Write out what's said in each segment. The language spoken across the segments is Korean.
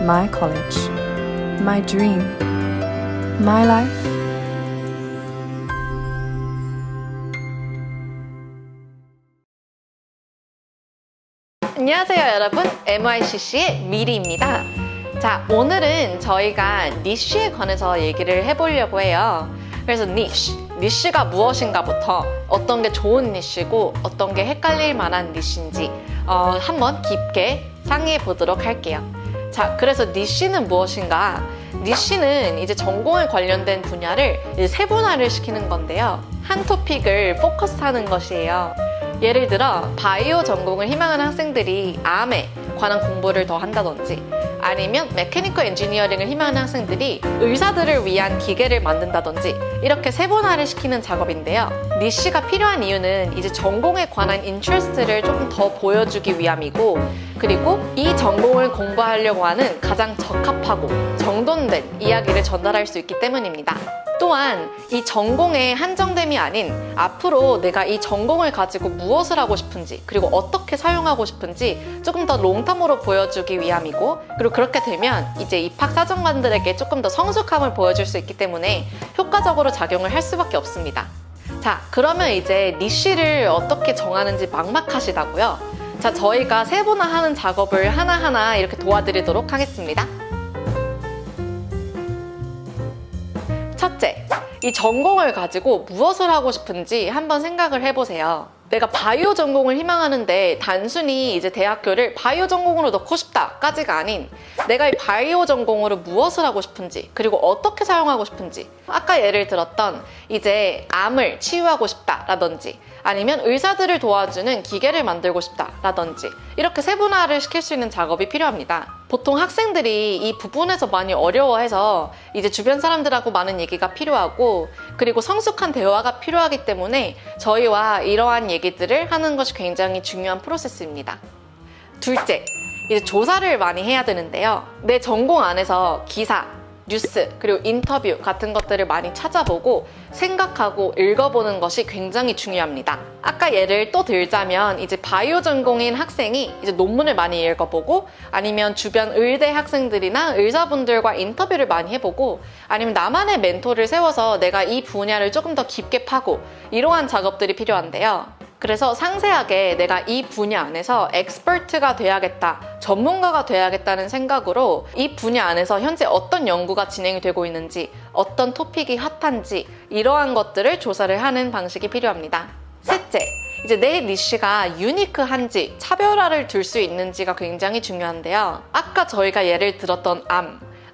my college, my dream, my life. 안녕하세요 여러분, MICC의 미리입니다. 자, 오늘은 저희가 니쉬에 관해서 얘기를 해보려고 해요. 그래서 니쉬가 무엇인가부터 어떤 게 좋은 니쉬고 어떤 게 헷갈릴 만한 니쉬인지 한번 깊게 상의해 보도록 할게요. 자, 그래서 니쉬는 무엇인가? 니쉬는 이제 전공에 관련된 분야를 이제 세분화를 시키는 건데요. 한 토픽을 포커스하는 것이에요. 예를 들어 바이오 전공을 희망하는 학생들이 암에 관한 공부를 더 한다든지, 아니면 메케니컬 엔지니어링을 희망하는 학생들이 의사들을 위한 기계를 만든다든지, 이렇게 세분화를 시키는 작업인데요. 니쉬가 필요한 이유는 이제 전공에 관한 인트레스트를 조금 더 보여주기 위함이고, 그리고 이 전공을 공부하려고 하는 가장 적합하고 정돈된 이야기를 전달할 수 있기 때문입니다. 또한 이 전공의 한정됨이 아닌 앞으로 내가 이 전공을 가지고 무엇을 하고 싶은지, 그리고 어떻게 사용하고 싶은지 조금 더 롱텀으로 보여주기 위함이고, 그리고 그렇게 되면 이제 입학 사정관들에게 조금 더 성숙함을 보여줄 수 있기 때문에 효과적으로 작용을 할 수밖에 없습니다. 자, 그러면 이제 니쉬를 어떻게 정하는지 막막하시다고요? 자, 저희가 세분화하는 작업을 하나하나 이렇게 도와드리도록 하겠습니다. 첫째, 이 전공을 가지고 무엇을 하고 싶은지 한번 생각을 해보세요. 내가 바이오 전공을 희망하는데 단순히 이제 대학교를 바이오 전공으로 넣고 싶다까지가 아닌, 내가 이 바이오 전공으로 무엇을 하고 싶은지, 그리고 어떻게 사용하고 싶은지, 아까 예를 들었던 이제 암을 치유하고 싶다라든지, 아니면 의사들을 도와주는 기계를 만들고 싶다라든지, 이렇게 세분화를 시킬 수 있는 작업이 필요합니다. 보통 학생들이 이 부분에서 많이 어려워해서 이제 주변 사람들하고 많은 얘기가 필요하고, 그리고 성숙한 대화가 필요하기 때문에 저희와 이러한 얘기들을 하는 것이 굉장히 중요한 프로세스입니다. 둘째, 이제 조사를 많이 해야 되는데요. 내 전공 안에서 기사, 뉴스, 그리고 인터뷰 같은 것들을 많이 찾아보고 생각하고 읽어보는 것이 굉장히 중요합니다. 아까 예를 또 들자면 이제 바이오 전공인 학생이 이제 논문을 많이 읽어보고, 아니면 주변 의대 학생들이나 의사분들과 인터뷰를 많이 해보고, 아니면 나만의 멘토를 세워서 내가 이 분야를 조금 더 깊게 파고, 이러한 작업들이 필요한데요. 그래서 상세하게 내가 이 분야 안에서 엑스퍼트가 돼야겠다, 전문가가 돼야겠다는 생각으로 이 분야 안에서 현재 어떤 연구가 진행이 되고 있는지, 어떤 토픽이 핫한지, 이러한 것들을 조사를 하는 방식이 필요합니다. 셋째, 이제 내 니쉬가 유니크한지, 차별화를 둘 수 있는지가 굉장히 중요한데요. 아까 저희가 예를 들었던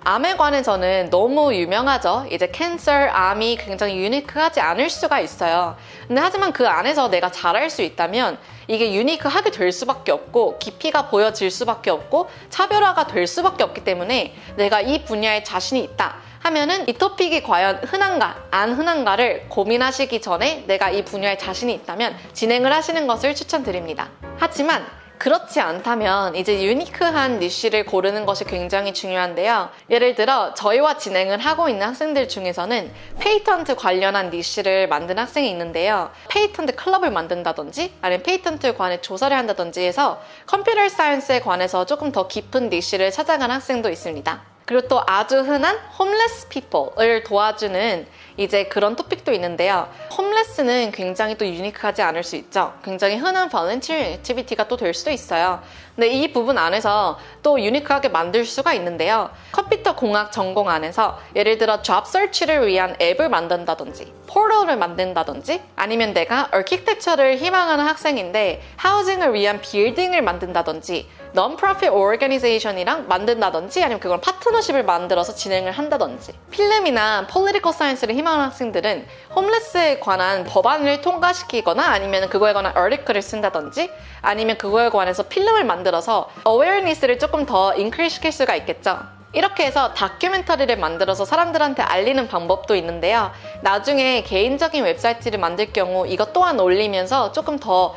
암에 관해서는 너무 유명하죠. 이제 캔서, 암이 굉장히 유니크하지 않을 수가 있어요. 근데 하지만 그 안에서 내가 잘할 수 있다면 이게 유니크하게 될 수밖에 없고, 깊이가 보여질 수밖에 없고, 차별화가 될 수밖에 없기 때문에 내가 이 분야에 자신이 있다 하면은 이 토픽이 과연 흔한가 안 흔한가를 고민하시기 전에 내가 이 분야에 자신이 있다면 진행을 하시는 것을 추천드립니다. 하지만 그렇지 않다면 이제 유니크한 니쉬를 고르는 것이 굉장히 중요한데요. 예를 들어 저희와 진행을 하고 있는 학생들 중에서는 페이턴트 관련한 니쉬를 만든 학생이 있는데요. 페이턴트 클럽을 만든다든지, 아니면 페이턴트에 관해 조사를 한다든지 해서 컴퓨터 사이언스에 관해서 조금 더 깊은 니쉬를 찾아간 학생도 있습니다. 그리고 또 아주 흔한 홈레스 피플을 도와주는 이제 그런 토픽도 있는데요. 홈레스는 굉장히 또 유니크하지 않을 수 있죠. 굉장히 흔한 volunteer 액티비티가 또 될 수도 있어요. 근데 이 부분 안에서 또 유니크하게 만들 수가 있는데요. 컴퓨터 공학 전공 안에서 예를 들어 job search를 위한 앱을 만든다든지, 포털을 만든다든지, 아니면 내가 architecture를 희망하는 학생인데 하우징을 위한 빌딩을 만든다든지, non-profit organization이랑 만든다든지, 아니면 그걸 파트너십을 만들어서 진행을 한다든지, 필름이나 political science를 희망하는 학생들은 홈레스에 관한 법안을 통과시키거나, 아니면 그거에 관한 article을 쓴다든지, 아니면 그거에 관해서 필름을 만들어서 awareness를 조금 더 increase 시킬 수가 있겠죠. 이렇게 해서 다큐멘터리를 만들어서 사람들한테 알리는 방법도 있는데요. 나중에 개인적인 웹사이트를 만들 경우 이것 또한 올리면서 조금 더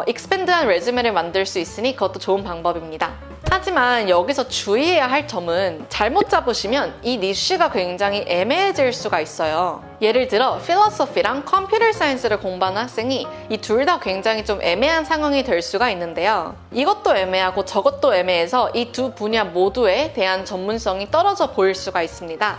익스펜드한 레주메를 만들 수 있으니 그것도 좋은 방법입니다. 하지만 여기서 주의해야 할 점은 잘못 잡으시면 이 니쉬가 굉장히 애매해질 수가 있어요. 예를 들어 필로소피랑 컴퓨터 사이언스를 공부하는 학생이 이 둘 다 굉장히 좀 애매한 상황이 될 수가 있는데요. 이것도 애매하고 저것도 애매해서 이 두 분야 모두에 대한 전문성이 떨어져 보일 수가 있습니다.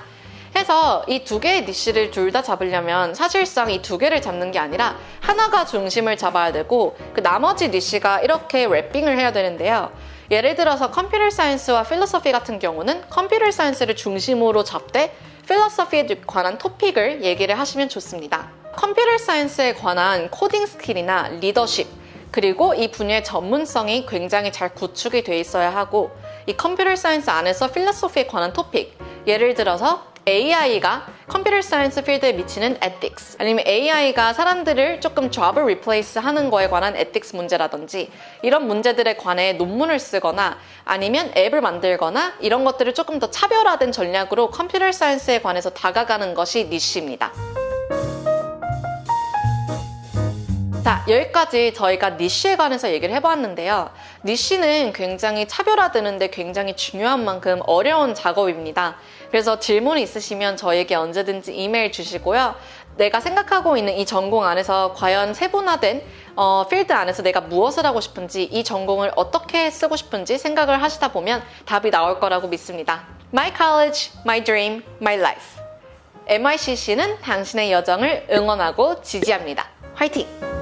해서 이 두 개의 니쉬를 둘 다 잡으려면 사실상 이 두 개를 잡는 게 아니라 하나가 중심을 잡아야 되고 그 나머지 니쉬가 이렇게 랩핑을 해야 되는데요. 예를 들어서 컴퓨터 사이언스와 필로소피 같은 경우는 컴퓨터 사이언스를 중심으로 잡되 필로소피에 관한 토픽을 얘기를 하시면 좋습니다. 컴퓨터 사이언스에 관한 코딩 스킬이나 리더십, 그리고 이 분야의 전문성이 굉장히 잘 구축이 돼 있어야 하고 이 컴퓨터 사이언스 안에서 필로소피에 관한 토픽, 예를 들어서 AI가 컴퓨터 사이언스 필드에 미치는 ethics, 아니면 AI가 사람들을 조금 job을 replace 하는 거에 관한 ethics 문제라든지 이런 문제들에 관해 논문을 쓰거나 아니면 앱을 만들거나 이런 것들을 조금 더 차별화된 전략으로 컴퓨터 사이언스에 관해서 다가가는 것이 니쉬입니다. 자, 여기까지 저희가 니쉬에 관해서 얘기를 해보았는데요. 니쉬는 굉장히 차별화되는데 굉장히 중요한 만큼 어려운 작업입니다. 그래서 질문이 있으시면 저에게 언제든지 이메일 주시고요. 내가 생각하고 있는 이 전공 안에서 과연 세분화된 필드 안에서 내가 무엇을 하고 싶은지, 이 전공을 어떻게 쓰고 싶은지 생각을 하시다 보면 답이 나올 거라고 믿습니다. My college, my dream, my life. MICC는 당신의 여정을 응원하고 지지합니다. 화이팅!